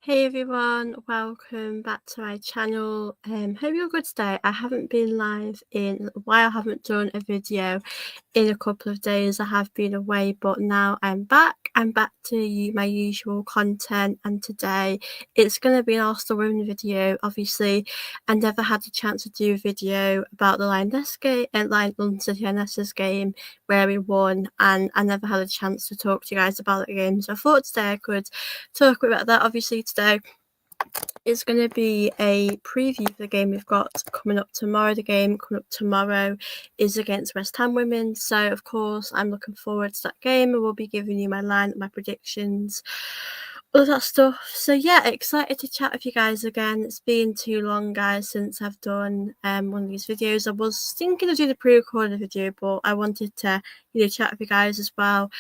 Hey everyone, welcome back to my channel. Hope you're good today. I haven't been live in a while, I haven't done a video in a couple of days. I have been away, but now I'm back. I'm back to my usual content, and today it's going to be an Arsenal Women video. Obviously, I never had a chance to do a video about the Lioness game, London City Lionesses game where we won, and I never had a chance to talk to you guys about the game. So I thought today I could talk about that. Obviously, today it's going to be a preview for the game we've got coming up tomorrow. The game coming up tomorrow is against West Ham Women, so of course I'm looking forward to that game. I will be giving you my line, my predictions, all that stuff. So yeah, excited to chat with you guys again. It's been too long, guys, since I've done one of these videos. I was thinking of doing a pre-recorded video, but I wanted to chat with you guys as well.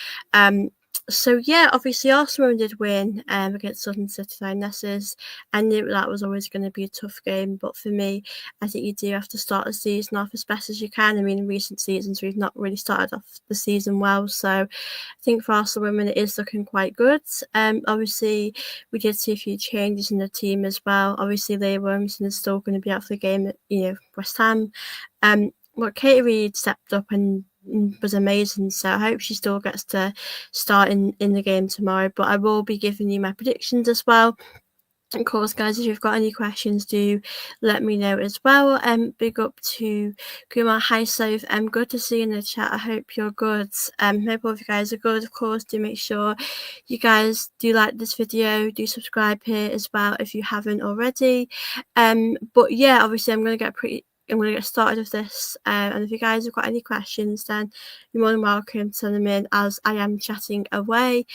So yeah, obviously Arsenal did win against London City Lionesses. I knew that was always going to be a tough game, but for me, I think you do have to start the season off as best as you can. I mean, in recent seasons, we've not really started off the season well, so I think for Arsenal Women, it is looking quite good. Obviously, we did see a few changes in the team as well. Obviously, Leah Williamson is still going to be out for the game at West Ham. But Katie Reid stepped up and was amazing, so I hope she still gets to start in the game tomorrow. But I will be giving you my predictions as well. Of course, guys, if you've got any questions, do let me know as well. Big up to Kumar. Hi, Soph. Good to see you in the chat. I hope you're good. Hope all of you guys are good. Of course, do make sure you guys do like this video. Do subscribe here as well if you haven't already. But yeah, obviously, I'm going to get started with this, and if you guys have got any questions, then you're more than welcome to send them in as I am chatting away.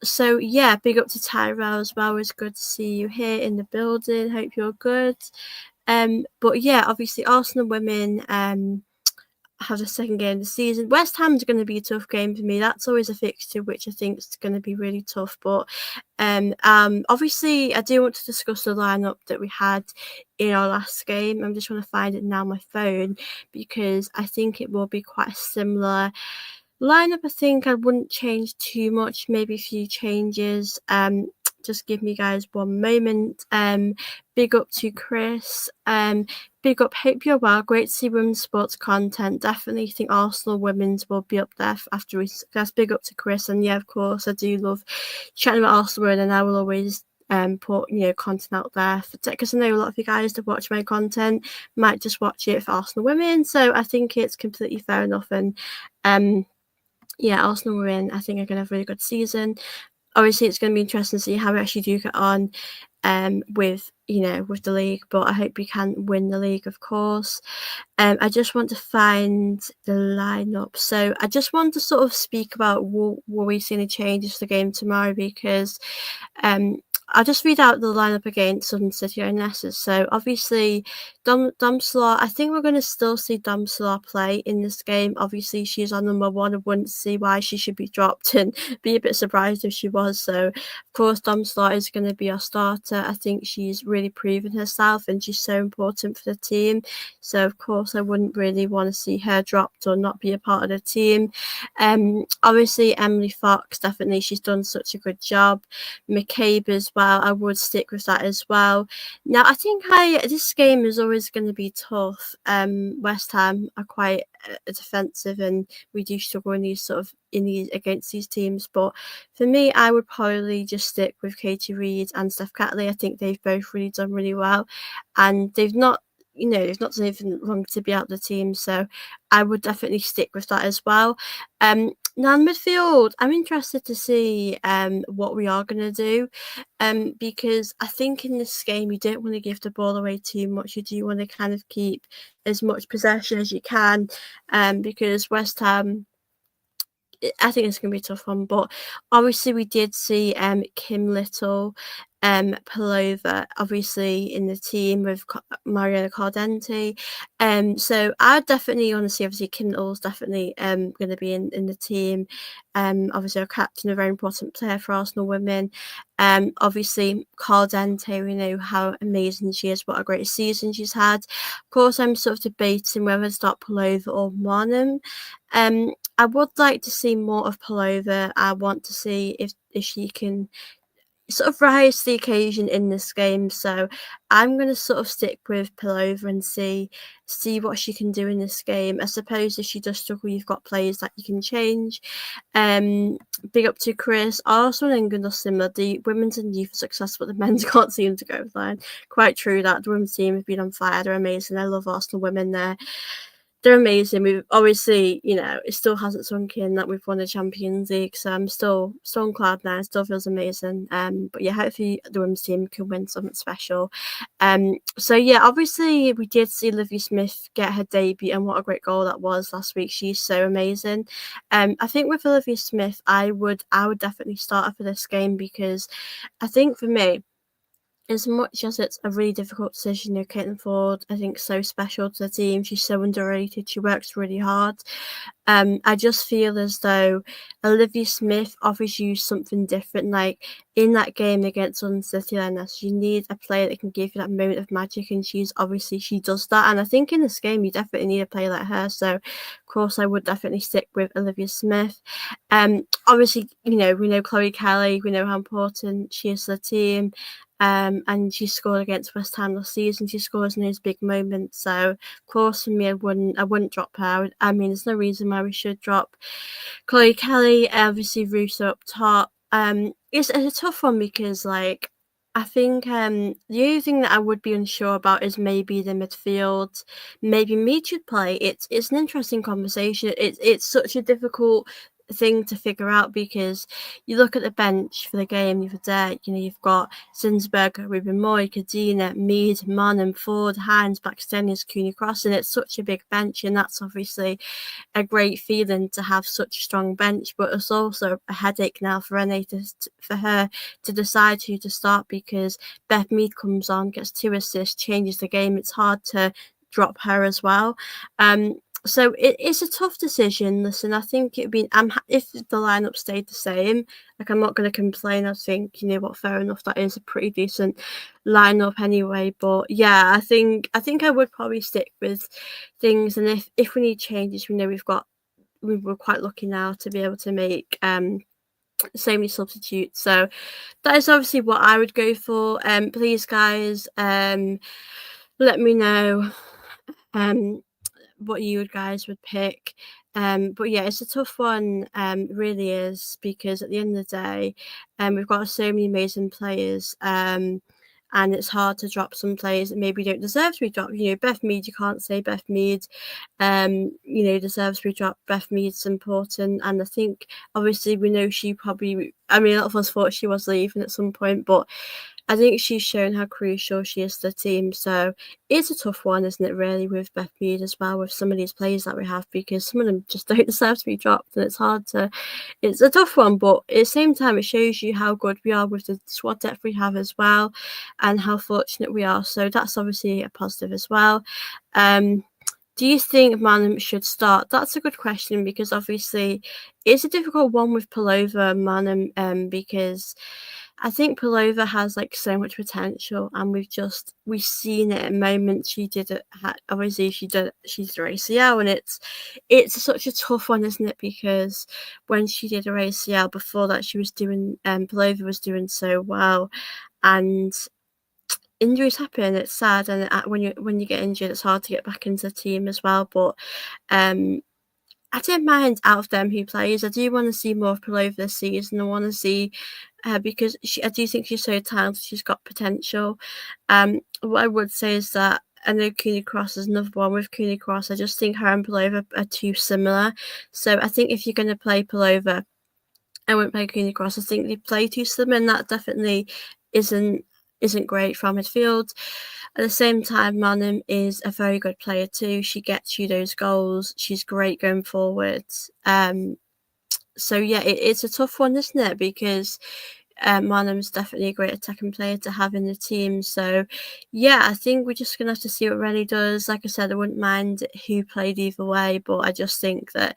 So yeah, big up to Tyrell as well. It's good to see you here in the building. Hope you're good. But yeah, obviously Arsenal Women have the second game of the season. West Ham's going to be a tough game for me. That's always a fixture which I think is going to be really tough. But obviously, I do want to discuss the lineup that we had in our last game. I'm just trying to find it now on my phone because I think it will be quite a similar lineup. I think I wouldn't change too much, maybe a few changes. Just give me guys one moment. Big up to Chris. Big up, hope you're well. Great to see women's sports content. Definitely think Arsenal women's will be up there after we. That's big up to Chris. And yeah, of course, I do love chatting about Arsenal, and I will always put content out there because I know a lot of you guys that watch my content might just watch it for Arsenal women. So I think it's completely fair enough. And yeah, Arsenal were in. I think are going to have a really good season. Obviously, it's going to be interesting to see how we actually do get on with the league, but I hope we can win the league, of course. I just want to find the lineup. So I just want to sort of speak about will we see any changes to the game tomorrow, because I'll just read out the lineup against Southern City Lionesses. So obviously, Domselaar, I think we're going to still see Domselaar play in this game. Obviously, she's our number one. I wouldn't see why she should be dropped, and be a bit surprised if she was. So, of course, Domselaar is going to be our starter. I think she's really proven herself, and she's so important for the team. So, of course, I wouldn't really want to see her dropped or not be a part of the team. Obviously, Emily Fox, definitely, she's done such a good job. McCabe as well, I would stick with that as well. Now, I think this game is always going to be tough. West Ham are quite defensive, and we do struggle in these against these teams. But for me, I would probably just stick with Katie Reid and Steph Catley. I think they've both really done really well, and they've not done anything wrong to be out the team. So I would definitely stick with that as well. Now in midfield, I'm interested to see what we are going to do, because I think in this game you don't want to give the ball away too much. You do want to kind of keep as much possession as you can, because West Ham, I think it's going to be a tough one. But obviously we did see Kim Little, Palova, obviously in the team with Mariana Cardente. So I definitely want to see, obviously Kim Little's definitely going to be in the team. Obviously our captain, a very important player for Arsenal women. Obviously Cardente, we know how amazing she is, what a great season she's had. Of course, I'm sort of debating whether to start Palova or Marnham. I would like to see more of Palova. I want to see if she can sort of rise to the occasion in this game. So I'm going to sort of stick with Pilova and see what she can do in this game. I suppose if she does struggle, you've got players that you can change. Big up to Chris. Arsenal and England are similar. The women's and youth are successful, but the men's can't seem to go line. Quite true that the women's team have been on fire. They're amazing. I love Arsenal women there. They're amazing. We've obviously, it still hasn't sunk in that we've won the Champions League, so I'm still on cloud nine. Still feels amazing. But yeah, hopefully the women's team can win something special. So yeah, obviously we did see Olivia Smith get her debut, and what a great goal that was last week. She's so amazing. I think with Olivia Smith, I would definitely start her for this game, because I think for me, as much as it's a really difficult decision, Caitlin Ford, I think, so special to the team. She's so underrated. She works really hard. I just feel as though Olivia Smith offers you something different. Like in that game against London City Lioness, you need a player that can give you that moment of magic, and she does that. And I think in this game, you definitely need a player like her. So, of course, I would definitely stick with Olivia Smith. Obviously, we know Chloe Kelly. We know how important she is to the team. And she scored against West Ham last season. She scores in those big moments. So, of course, for me, I wouldn't drop her. I mean, there's no reason why we should drop Chloe Kelly. Obviously, Russo up top. It's a tough one, because I think the only thing that I would be unsure about is maybe the midfield. Maybe Mead should play. It's an interesting conversation. It's such a difficult thing to figure out, because you look at the bench for the game the other day. You've got Zinsberg, Ruben Moy, Kadina, Mead, Mann, Ford, Hines, Blackstenius, Cooney Cross, and it's such a big bench, and that's obviously a great feeling to have such a strong bench. But it's also a headache now for Renee for her to decide who to start, because Beth Mead comes on, gets 2 assists, changes the game. It's hard to drop her as well. So it's a tough decision. Listen, I think it'd be if the lineup stayed the same, I'm not going to complain. I think fair enough. That is a pretty decent lineup anyway. But yeah, I think I would probably stick with things. And if we need changes, we're quite lucky now to be able to make so many substitutes. So that is obviously what I would go for. Please, guys, let me know what you guys would pick. But yeah, it's a tough one, really is, because at the end of the day, we've got so many amazing players, and it's hard to drop some players that maybe don't deserve to be dropped. Beth Mead, you can't say Beth Mead, deserves to be dropped. Beth Mead's important, and I think obviously we know she probably. I mean, a lot of us thought she was leaving at some point, but I think she's shown how crucial she is to the team. So it's a tough one, isn't it, really, with Beth Mead as well, with some of these players that we have, because some of them just don't deserve to be dropped, and it's a tough one. But at the same time, it shows you how good we are with the squad depth we have as well, and how fortunate we are. So that's obviously a positive as well. Do you think Manham should start? That's a good question, because obviously it's a difficult one with Pilova and Manham, because I think Pilova has so much potential, and we've seen it at moments. She did it. Obviously, she's her ACL, and it's such a tough one, isn't it? Because when she did her ACL before that, she was doing. Pilova was doing so well, and injuries happen. It's sad, and when you get injured, it's hard to get back into the team as well. But I don't mind out of them who plays. I do want to see more of Pilova this season. I want to see because I do think she's so talented. She's got potential. What I would say is that I know Cooney Cross is another one. With Cooney Cross, I just think her and Pilova are too similar. So I think if you're going to play Pilova, I won't play Cooney Cross. I think they play too similar, and that definitely isn't great from midfield. At the same time, Manham is a very good player too. She gets you those goals. She's great going forwards. So yeah, it's a tough one, isn't it? Because Manham's definitely a great attacking player to have in the team. So yeah, I think we're just gonna have to see what Rennie does. Like I said, I wouldn't mind who played either way, but I just think that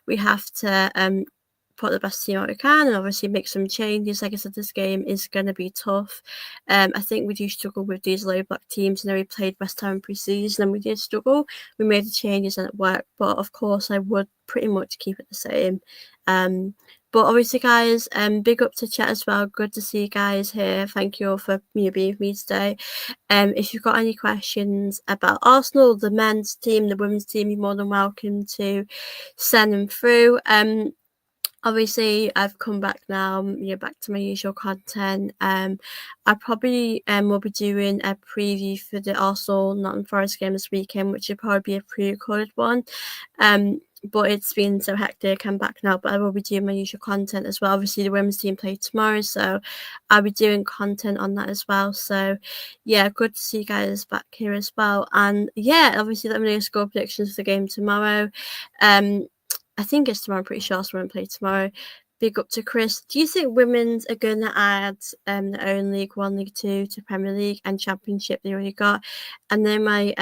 we have to put the best team out we can, and obviously make some changes. Like I said, this game is going to be tough. I think we do struggle with these low block teams. We played West Ham pre-season, and we did struggle. We made the changes and it worked, but of course I would pretty much keep it the same. But obviously, guys, big up to chat as well. Good to see you guys here. Thank you all for being with me today. If you've got any questions about Arsenal, the men's team, the women's team, you're more than welcome to send them through. Obviously, I've come back now, back to my usual content. I probably will be doing a preview for the Arsenal Nottingham Forest game this weekend, which will probably be a pre-recorded one. But it's been so hectic. I'm back now, but I will be doing my usual content as well. Obviously, the women's team play tomorrow, so I'll be doing content on that as well. So, yeah, good to see you guys back here as well. And yeah, obviously, let me know your score predictions for the game tomorrow. I think it's tomorrow. I'm pretty sure Arsenal won't play tomorrow. Big up to Chris. Do you think women's are going to add their own League 1, League 2 to Premier League and Championship they already got? And then my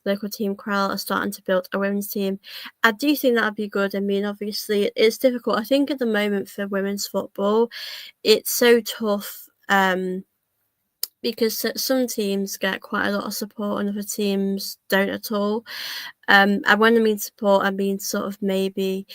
local team, Krell, are starting to build a women's team. I do think that would be good. I mean, obviously, it's difficult. I think at the moment for women's football, it's so tough because some teams get quite a lot of support and other teams don't at all. And when I mean support, I mean sort of maybe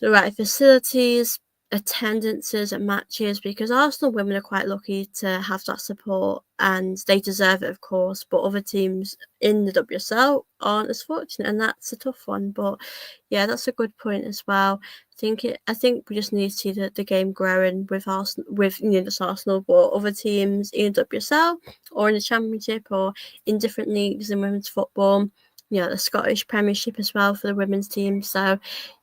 the right facilities, attendances at matches, because Arsenal women are quite lucky to have that support and they deserve it, of course, but other teams in the WSL aren't as fortunate, and that's a tough one. But yeah, that's a good point as well. I think we just need to see the game growing with Arsenal, with just Arsenal, but other teams in the WSL or in the Championship or in different leagues in women's football. The Scottish Premiership as well for the women's team. So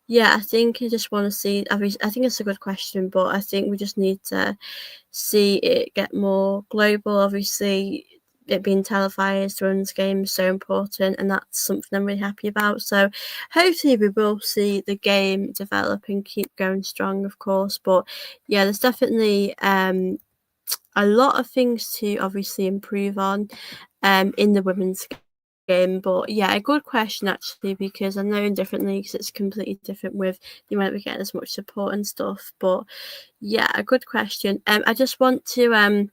yeah, I think I just want to see. I think it's a good question, but I think we just need to see it get more global. Obviously, it being televised, the women's game is so important, and that's something I'm really happy about. So hopefully we will see the game develop and keep going strong, of course. But yeah, there's definitely a lot of things to obviously improve on in the women's game. But yeah, a good question actually, because I know in different leagues it's completely different with you might be getting as much support and stuff. But yeah, a good question. I just want to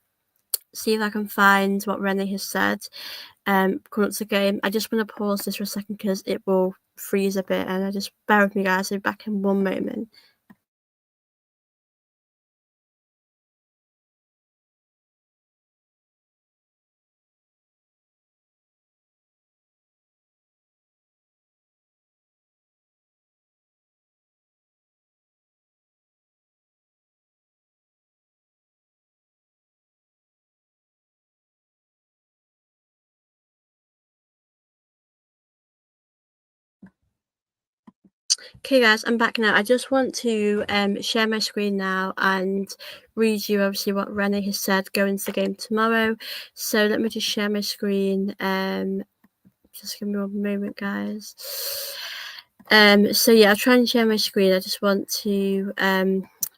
see if I can find what Rennie has said coming up to the game. I just want to pause this for a second because it will freeze a bit, and I just bear with me, guys. I'll be back in one moment. Okay, guys, I'm back now. I just want to share my screen now and read you obviously what Rennie has said going to the game tomorrow. So let me just share my screen. Just give me one moment, guys. So yeah, I'll try and share my screen. I just want to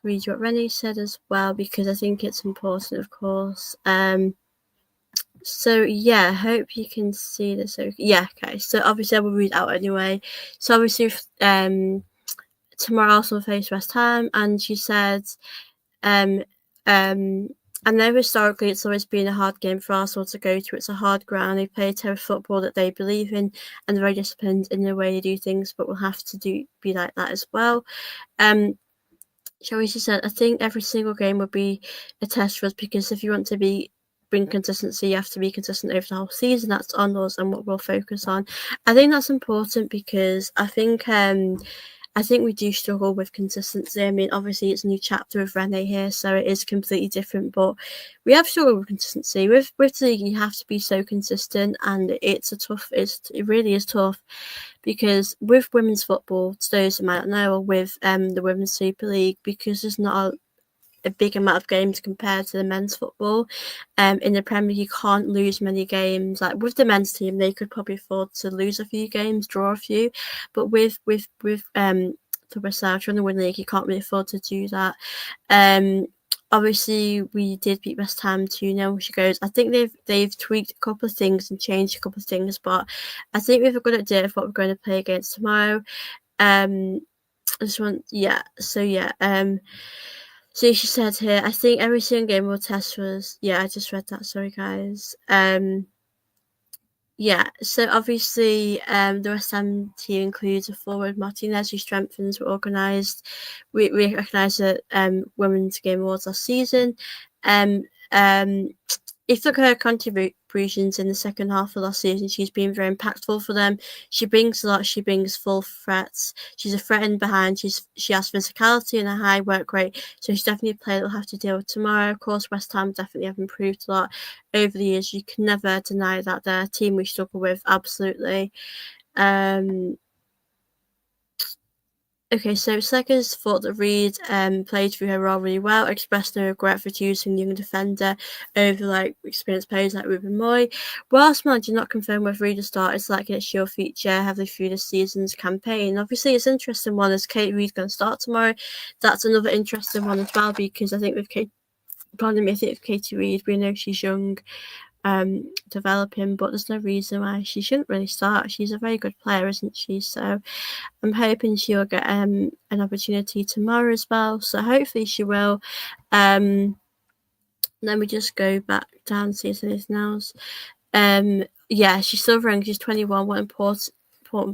read you what Rennie said as well, because I think it's important, of course. So yeah, hope you can see this. Yeah, okay. So obviously I will read out anyway. So obviously tomorrow Arsenal face West Ham, and she said, I know historically it's always been a hard game for Arsenal to go to. It's a hard ground. They play a type of football that they believe in, and they're very disciplined in the way they do things, but we'll have to be like that as well. She said, I think every single game will be a test for us, because if you want to bring consistency, you have to be consistent over the whole season. That's on us and what we'll focus on. I think that's important, because I think we do struggle with consistency. I mean, obviously it's a new chapter with Rennie here, so it is completely different, but we have struggled with consistency. With the league, you have to be so consistent, and it really is tough, because with women's football, to those who might not know, or with the Women's Super League, because there's not a big amount of games compared to the men's football. In the Premier, you can't lose many games. Like with the men's team, they could probably afford to lose a few games, draw a few, but with the West in the Winning League, you can't really afford to do that. Obviously, we did beat West Ham 2-0, which goes. I think they've tweaked a couple of things and changed a couple of things, but I think we have a good idea of what we're going to play against tomorrow. I just want, yeah. So yeah. So she said here, I think every single game will test for us. Yeah, I just read that. Sorry, guys. Yeah, so obviously, the West Ham team includes a forward Martinez who strengthens, organised. We recognised the Women's Game Awards last season. Um, um, if you look at her contributions in the second half of last season, she's been very impactful for them. She brings a lot. She brings full threats. She's a threat in behind. She has physicality and a high work rate. So she's definitely a player that we'll have to deal with tomorrow. Of course, West Ham definitely have improved a lot over the years. You can never deny that they're a team we struggle with, absolutely. Okay, so Seggers thought that Reed played through her role really well, expressed no regret for choosing the young defender over like experienced players like Ruben Moy. Whilst man did not confirm whether Reed will start, it's likely that she'll feature heavily through the season's campaign. Obviously, it's an interesting one. Is Kate Reed going to start tomorrow? That's another interesting one as well, because I think with Katie Reed, we know she's young, developing, but there's no reason why she shouldn't really start. She's a very good player, isn't she? So I'm hoping she'll get an opportunity tomorrow as well. So hopefully she will. Let me just go back down and see if there's anything else. Yeah, she's still young. She's 21. What important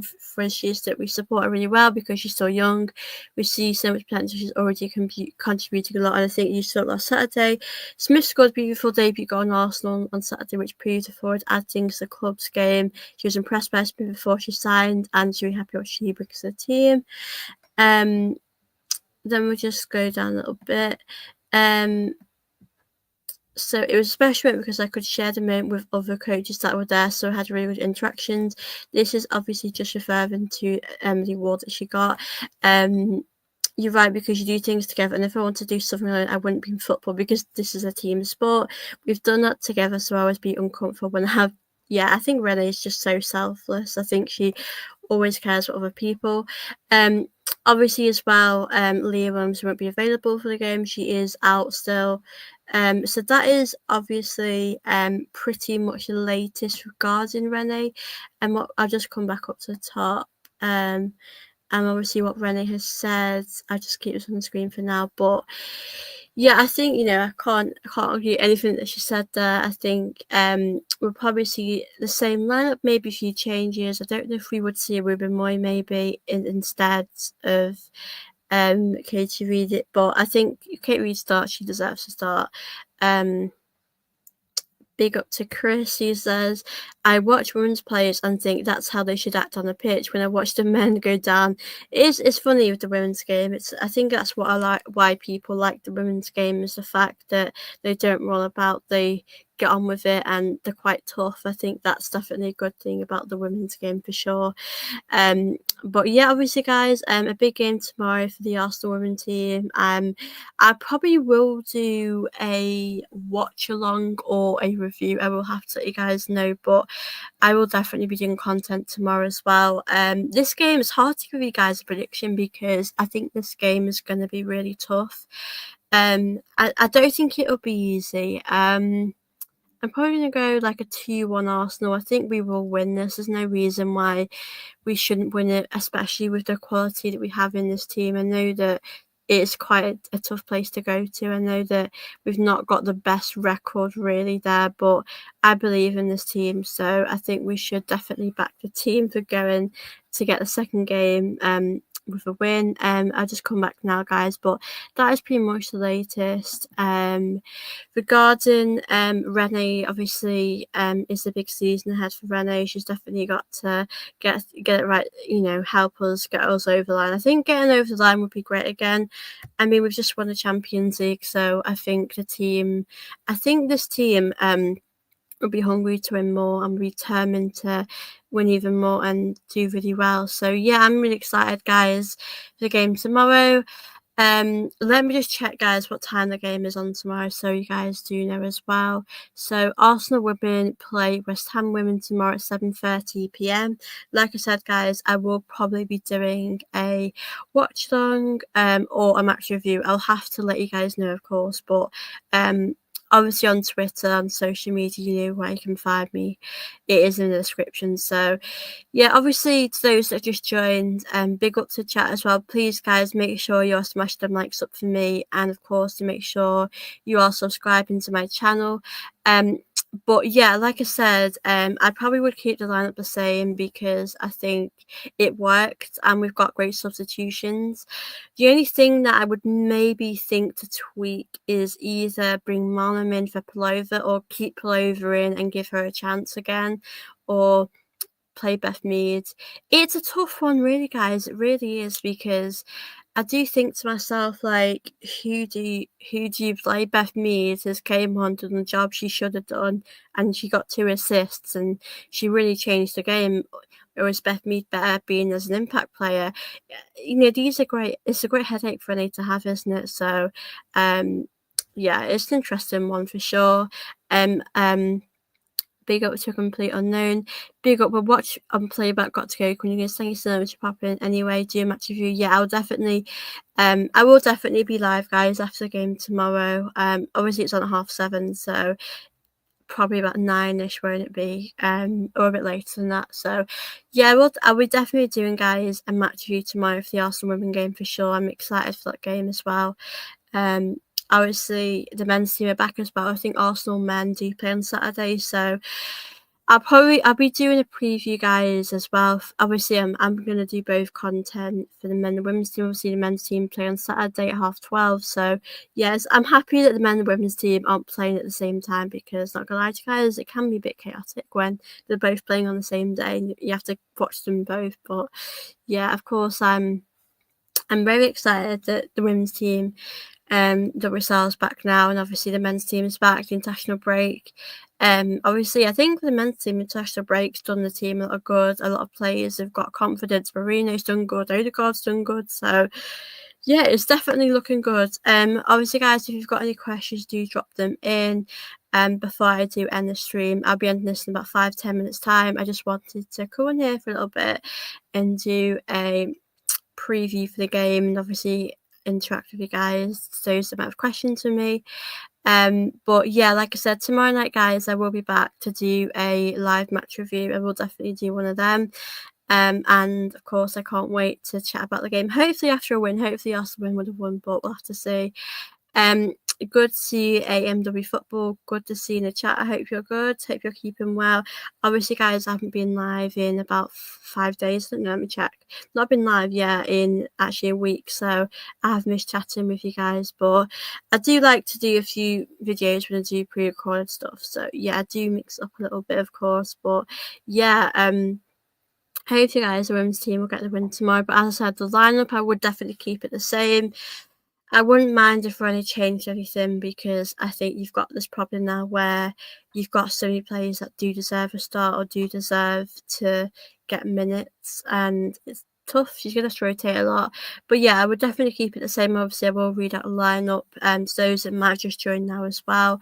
for us is that we support her really well because she's so young. We see so much potential. She's already contributing a lot, and I think you saw it last Saturday. Smith scored a beautiful debut goal on Arsenal on Saturday, which proved the forward add things to the club's game. She was impressed by Smith before she signed, and she's really happy what she brings to the team. Then we'll just go down a little bit. So it was a special moment because I could share the moment with other coaches that were there, so I had really good interactions. This is obviously just referring to the award that she got. You're right, because you do things together, and if I want to do something alone, I wouldn't be in football because this is a team sport. We've done that together, so I always be uncomfortable when I have. Yeah, I think Renee is just so selfless. I think she always cares for other people. Obviously as well, Leah Williams won't be available for the game. She is out still. So that is obviously pretty much the latest regarding Renee. And what I'll just come back up to the top. And obviously what Renee has said. I'll just keep this on the screen for now. But yeah, I think, I can't argue anything that she said there. I think we'll probably see the same lineup, maybe a few changes. I don't know if we would see a Ruben Moy maybe instead of Katie Reed, but I think Kate Reed starts, she deserves to start. Big up to Chris, he says, I watch women's players and think that's how they should act on the pitch. When I watch the men go down, it's funny with the women's game. I think that's what I like, why people like the women's game, is the fact that they don't roll about, they get on with it, and they're quite tough. I think that's definitely a good thing about the women's game for sure. But yeah, obviously, guys, a big game tomorrow for the Arsenal women team. I probably will do a watch along or a review. I will have to let you guys know, but I will definitely be doing content tomorrow as well. This game is hard to give you guys a prediction because I think this game is going to be really tough. I don't think it'll be easy. I'm probably going to go like a 2-1 Arsenal. I think we will win this. There's no reason why we shouldn't win it, especially with the quality that we have in this team. I know that it's quite a tough place to go to. I know that we've not got the best record really there, but I believe in this team. So I think we should definitely back the team for going to get the second game with a win. I'll just come back now, guys, but that is pretty much the latest. Regarding Renee, obviously it's a big season ahead for Renee. She's definitely got to get it right, help us get us over the line. I think getting over the line would be great again. I mean, we've just won the Champions League, so I think this team will be hungry to win more and be determined to win even more and do really well. So yeah, I'm really excited, guys, for the game tomorrow. Let me just check, guys, what time the game is on tomorrow, so you guys do know as well. So Arsenal women play West Ham women tomorrow at 7:30 p.m. Like I said, guys, I will probably be doing a watch along or a match review. I'll have to let you guys know, of course, but obviously on Twitter, on social media, you know where you can find me. It is in the description. So yeah, obviously to those that just joined, big up to chat as well. Please, guys, make sure you're smashing them likes up for me, and of course to make sure you are subscribing to my channel. But yeah, like I said, I probably would keep the lineup the same because I think it worked and we've got great substitutions. The only thing that I would maybe think to tweak is either bring Malum in for Palova or keep Palova in and give her a chance again, or play Beth Mead. It's a tough one, really, guys. It really is, because I do think to myself, like, who do you play? Beth Mead has came on, done the job she should have done, and she got 2 assists, and she really changed the game. Or is Beth Mead better being as an impact player? These are great. It's a great headache for any to have, isn't it? So, yeah, it's an interesting one for sure. Um, um, Big up to a complete unknown. Big up, we'll watch on playback. Got to go. Cornelius, thank you so much for popping. Anyway, do a match review. Yeah, I will definitely be live, guys, after the game tomorrow. Obviously it's on at 7:30, so probably about 9ish, won't it be? Or a bit later than that. So yeah, I will definitely be doing, guys, a match review tomorrow for the Arsenal women game for sure. I'm excited for that game as well. Obviously the men's team are back as well. I think Arsenal men do play on Saturday, so I'll be doing a preview, guys, as well. Obviously, I'm gonna do both content for the men and the women's team. Obviously, the men's team play on Saturday at 12:30. So yes, I'm happy that the men and the women's team aren't playing at the same time, because not gonna lie to you guys, it can be a bit chaotic when they're both playing on the same day and you have to watch them both. But yeah, of course, I'm very excited that the women's team, that Roselle's back now, and obviously the men's team is back, the international break. Obviously, I think the men's team international break's done the team a lot of good. A lot of players have got confidence. Marino's done good. Odegaard's done good. So, yeah, it's definitely looking good. Obviously, guys, if you've got any questions, do drop them in. Before I do end the stream, I'll be ending this in about 5-10 minutes time. I just wanted to come in here for a little bit and do a preview for the game, and obviously interact with you guys. So you might have questions for me. But yeah, like I said, tomorrow night, guys, I will be back to do a live match review. I will definitely do one of them. And of course, I can't wait to chat about the game. Hopefully, after a win, hopefully Arsenal would have won, but we'll have to see. Um, Good to see AMW football. Good to see in the chat. I hope you're good. Hope you're keeping well. Obviously, guys, I haven't been live in about 5 days. Let me check. Not been live yet in actually a week, so I have missed chatting with you guys. But I do like to do a few videos when I do pre-recorded stuff. So yeah, I do mix up a little bit, of course. But yeah, hope you guys, the women's team, will get the win tomorrow. But as I said, the lineup, I would definitely keep it the same. I wouldn't mind if Ronnie changed anything, because I think you've got this problem now where you've got so many players that do deserve a start or do deserve to get minutes, and it's tough. She's going to rotate a lot. But yeah, I would definitely keep it the same. Obviously, I will read out a lineup, so those that might just join now as well.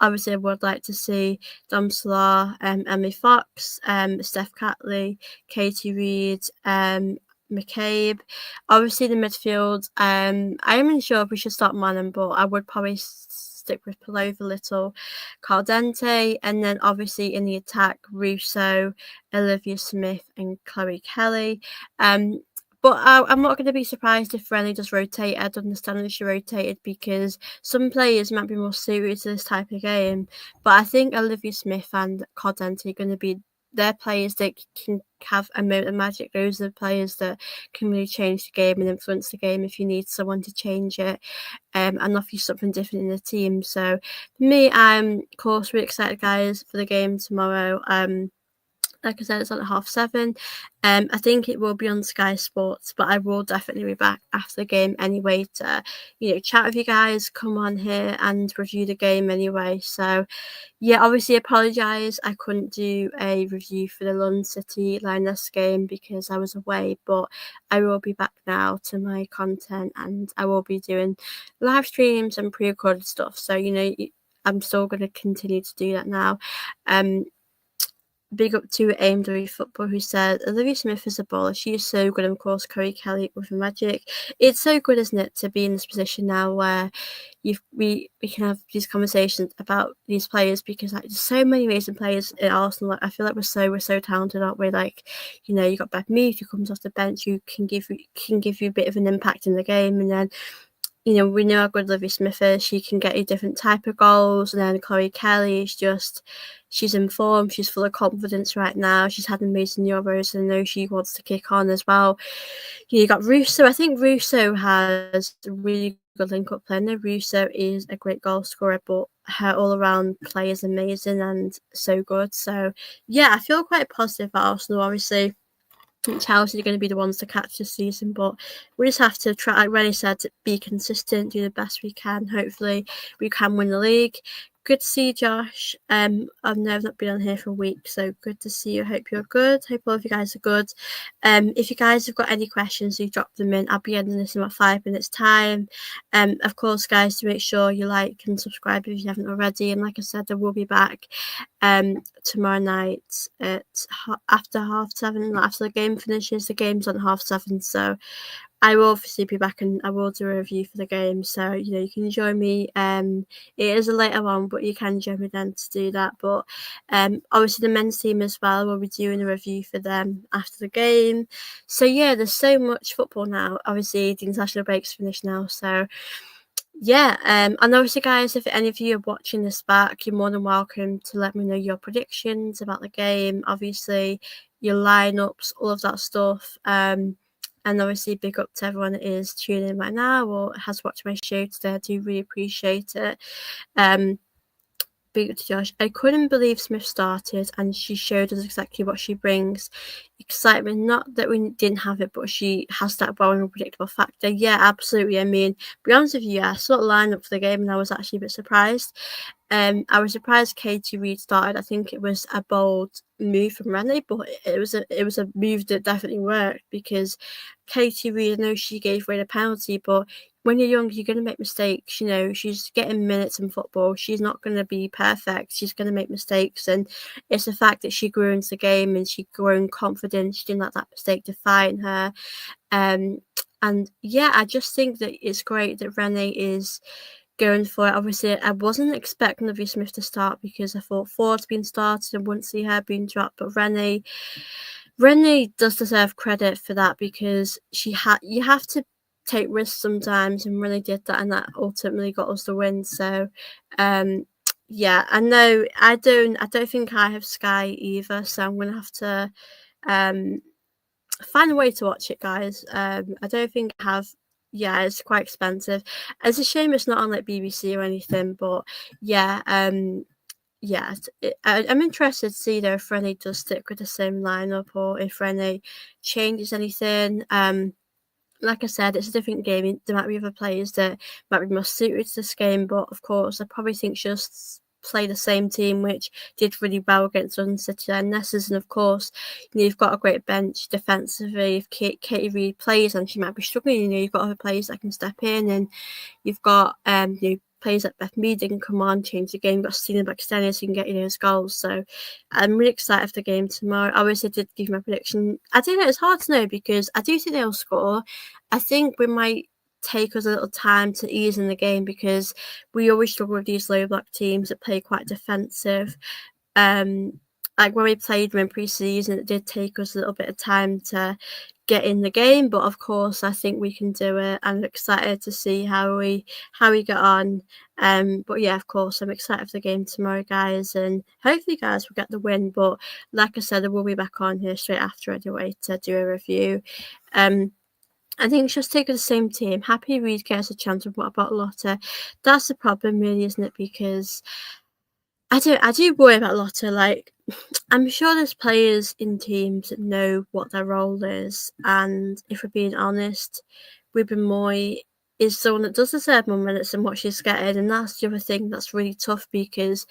Obviously, I would like to see Dom Salah, Emily Fox, Steph Catley, Katie Reid, McCabe. Obviously, the midfield, I am unsure if we should start Manon, but I would probably stick with Palova, Little, Caldente, and then obviously in the attack, Russo, Olivia Smith, and Chloe Kelly. But I'm not going to be surprised if Rennie does rotate. I'd understand if she rotated, because some players might be more suited to this type of game. But I think Olivia Smith and Caldente are going to be, they're players that can have a moment of magic. Those are the players that can really change the game and influence the game if you need someone to change it, and offer you something different in the team. So for me, I'm of course really excited, guys, for the game tomorrow. Like I said, it's on at 7:30. I think it will be on Sky Sports, but I will definitely be back after the game anyway to, chat with you guys, come on here and review the game anyway. So yeah, obviously apologise I couldn't do a review for the London City Lioness game because I was away, but I will be back now to my content, and I will be doing live streams and pre-recorded stuff. So, I'm still going to continue to do that now. Big up to AMW Football, who said Olivia Smith is a baller. She is so good, and of course Chloe Kelly with the magic. It's so good, isn't it, to be in this position now where we can have these conversations about these players, because there's so many amazing players in Arsenal. I feel like we're so talented, aren't we? You got Beth Mead who comes off the bench, who can give you a bit of an impact in the game, and then we know how good Livy Smith is. She can get you different type of goals. And then Chloe Kelly is just, she's in form. She's full of confidence right now. She's had an amazing Euros, and I know she wants to kick on as well. You got Russo. I think Russo has a really good link-up play. I know Russo is a great goal scorer, but her all-around play is amazing and so good. So, yeah, I feel quite positive about Arsenal, obviously. Chelsea are going to be the ones to catch this season, but we just have to try, like Rennie said, be consistent, do the best we can. Hopefully, we can win the league. Good to see you, Josh. I know I've not been on here for a week, so good to see you. Hope you're good. Hope all of you guys are good. If you guys have got any questions, you drop them in. I'll be ending this in about 5 minutes' time. Of course, guys, to make sure you like and subscribe if you haven't already. And like I said, I will be back tomorrow night at after 7:30, after the game finishes. The game's on 7:30, so I will obviously be back and I will do a review for the game. So you can join me. It is a later one, but you can join me then to do that. But obviously the men's team as well, we'll be doing a review for them after the game. So yeah, there's so much football now. Obviously the international break's finished now, so yeah, and obviously, guys, if any of you are watching this back, you're more than welcome to let me know your predictions about the game, obviously, your lineups, all of that stuff. And obviously, big up to everyone that is tuning in right now or has watched my show today. I do really appreciate it. Big up to Josh. I couldn't believe Smith started, and she showed us exactly what she brings. Excitement, not that we didn't have it, but she has that boring unpredictable factor. Yeah, absolutely. I mean, to be honest with you, I saw the lineup for the game and I was actually a bit surprised. I was surprised Katie Reid started. I think it was a bold move from Rennie, but it was a move that definitely worked because Katie Reid, I know she gave away the penalty, but when you're young, you're going to make mistakes. She's getting minutes in football. She's not going to be perfect. She's going to make mistakes, and it's the fact that she grew into the game and she grew in confidence. She didn't let that mistake define her. And yeah, I just think that it's great that Rennie is going for it. Obviously, I wasn't expecting Livy Smith to start because I thought Ford's been started and wouldn't see her being dropped. But Rennie does deserve credit for that because you have to take risks sometimes, and Rennie did that, and that ultimately got us the win. So, yeah, I know I don't think I have Sky either, so I'm gonna have to find a way to watch it, guys. I don't think I have. Yeah, it's quite expensive. It's a shame it's not on like BBC or anything, but yeah, yeah, I'm interested to see though if Rennie does stick with the same lineup or if Rennie changes anything. Like I said, it's a different game. There might be other players that might be more suited to this game, but of course, I probably think she'll play the same team, which did really well against London City and Nessers. And of course, you've got a great bench defensively. If Katie Reid plays and she might be struggling, you've got other players that can step in, and you've got players like Beth Mead can come on, change the game. You've got Stina Baxtenius who can get those goals. So I'm really excited for the game tomorrow. I always did give my prediction. I don't know, it's hard to know because I do think they'll score. I think we might take us a little time to ease in the game because we always struggle with these low block teams that play quite defensive. Like when we played them in pre-season, it did take us a little bit of time to get in the game, but of course I think we can do it. I'm excited to see how we get on. But yeah, of course I'm excited for the game tomorrow, guys, and hopefully guys will get the win. But like I said, I will be back on here straight after anyway to do a review. I think it's just take the same team. Happy Reid gets a chance, but what about Lotta? That's the problem, really, isn't it? Because I do worry about Lotta. Like, I'm sure there's players in teams that know what their role is, and if we're being honest, Ruben Moy is someone that does deserve more minutes than what she's getting, and that's the other thing that's really tough because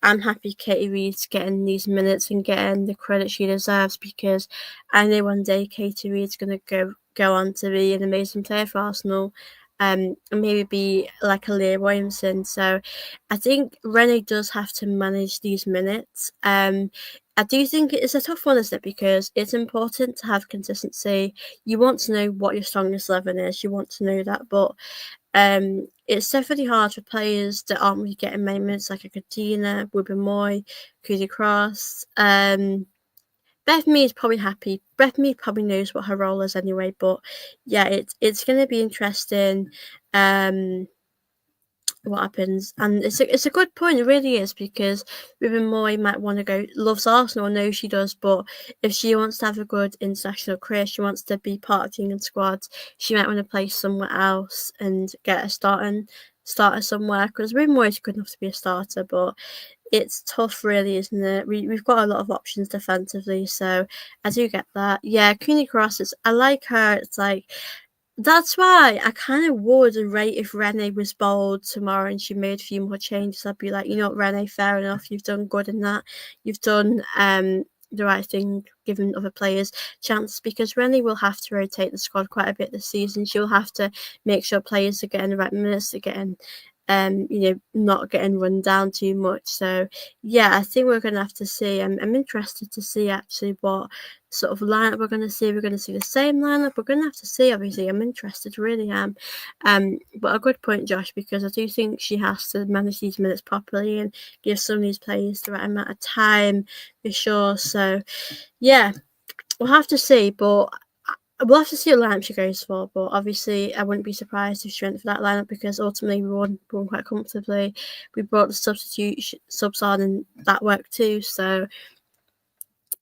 I'm happy Katie Reid's getting these minutes and getting the credit she deserves because I know one day Katie Reid's going to go on to be an amazing player for Arsenal, and maybe be like a Leah Williamson. So I think Rennie does have to manage these minutes. I do think it's a tough one, isn't it? Because it's important to have consistency. You want to know what your strongest 11 is. You want to know that, but it's definitely hard for players that aren't really getting many minutes, like a Katina, Ruben Moy, Cootie Cross. Beth Mead is probably happy. Beth Mead probably knows what her role is anyway, but yeah, it's going to be interesting. What happens, and it's a good point, it really is, because Ruben Moy might want to go, loves Arsenal, I know she does, but if she wants to have a good international career, she wants to be part of the England squad, she might want to play somewhere else and get a starter somewhere, because Ruben Moy is good enough to be a starter, but it's tough, really, isn't it? We've got a lot of options defensively, so I do get that. Yeah, Cooney Cross, I like her. It's like, that's why I kind of would rate if Renee was bold tomorrow and she made a few more changes. I'd be like, you know what, Renee, fair enough. You've done good in that. You've done the right thing, giving other players chances, because Rennie will have to rotate the squad quite a bit this season. She'll have to make sure players are getting the right minutes, are getting not getting run down too much. So yeah, I think we're gonna have to see. I'm interested to see actually what sort of lineup we're gonna see. We're gonna see the same lineup. We're gonna have to see. Obviously, I'm interested, really am. But a good point, Josh, because I do think she has to manage these minutes properly and give some of these players the right amount of time for sure. So yeah, we'll have to see, but we'll have to see what lineup she goes for. But obviously, I wouldn't be surprised if she went for that lineup, because ultimately we won quite comfortably. We brought the subs on, and that worked too. So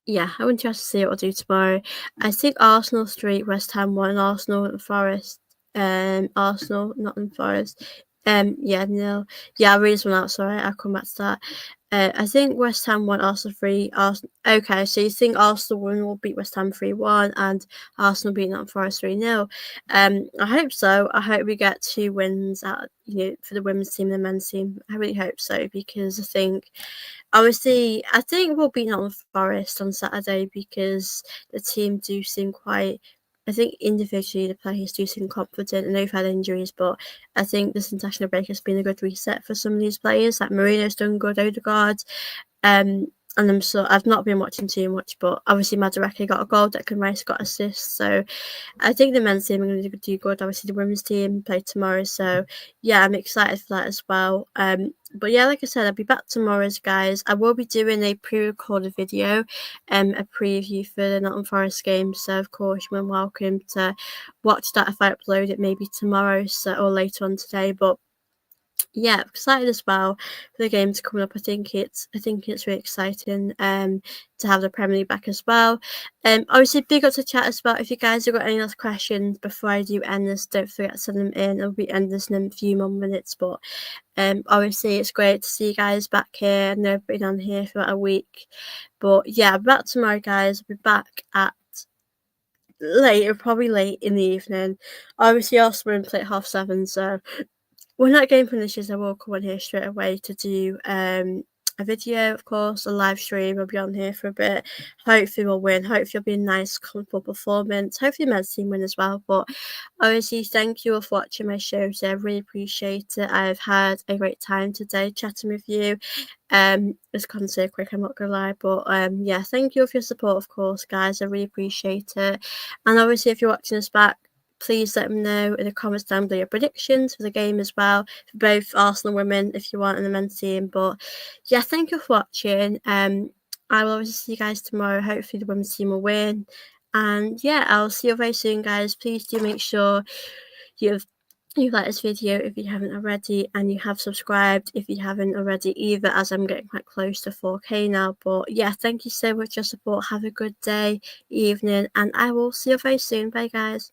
yeah, I wouldn't just to see what we'll do tomorrow. I think Arsenal 3, West Ham 1, Arsenal and Forest. Arsenal, Nottingham Forest. Yeah, nil. Yeah, I'll read this one out. Sorry, I'll come back to that. I think West Ham 1, Arsenal 3. Arsenal. Okay, so you think Arsenal will beat West Ham 3-1 and Arsenal beat Nottingham Forest 3-0. I hope so. I hope we get 2 wins out, for the women's team and the men's team. I really hope so, because I think obviously, I think we'll beat Nottingham Forest on Saturday, because the team do seem quite. I think individually the players do seem confident. I know we've had injuries, but I think this international break has been a good reset for some of these players. Like Marino's done good, Odegaard. And I've not been watching too much, but obviously Madueke got a goal, Declan Rice got assists. So I think the men's team are going to do good. Obviously the women's team play tomorrow, so yeah, I'm excited for that as well. But yeah, like I said, I'll be back tomorrow, guys. I will be doing a pre-recorded video, a preview for the Nottingham Forest game. So of course you're welcome to watch that if I upload it maybe tomorrow, or later on today. But yeah, excited as well for the games coming up. I think it's really exciting to have the Premier League back as well. Obviously big up to chat as well. If you guys have got any last questions before I do end this, don't forget to send them in. I'll be ending this in a few more minutes, but obviously it's great to see you guys back here. I know I've been on here for about a week, but yeah, I'm back tomorrow, guys. I'll be back at probably late in the evening. Obviously Arsenal play at 7:30, so when that game finishes, I will come on here straight away to do a video, of course, a live stream. I'll be on here for a bit. Hopefully we'll win. Hopefully it'll be a nice, comfortable performance. Hopefully the men's team win as well. But obviously, thank you all for watching my show today. I really appreciate it. I've had a great time today chatting with you. It's gone so quick, I'm not gonna lie. But yeah, thank you all for your support, of course, guys. I really appreciate it. And obviously, if you're watching us back, please let me know in the comments down below your predictions for the game as well, for both Arsenal women, if you want, and the men's team. But yeah, thank you for watching. I will obviously see you guys tomorrow. Hopefully the women's team will win. And yeah, I'll see you very soon, guys. Please do make sure you've liked this video if you haven't already, and you have subscribed if you haven't already either, as I'm getting quite close to 4K now. But yeah, thank you so much for your support. Have a good day, evening, and I will see you very soon. Bye, guys.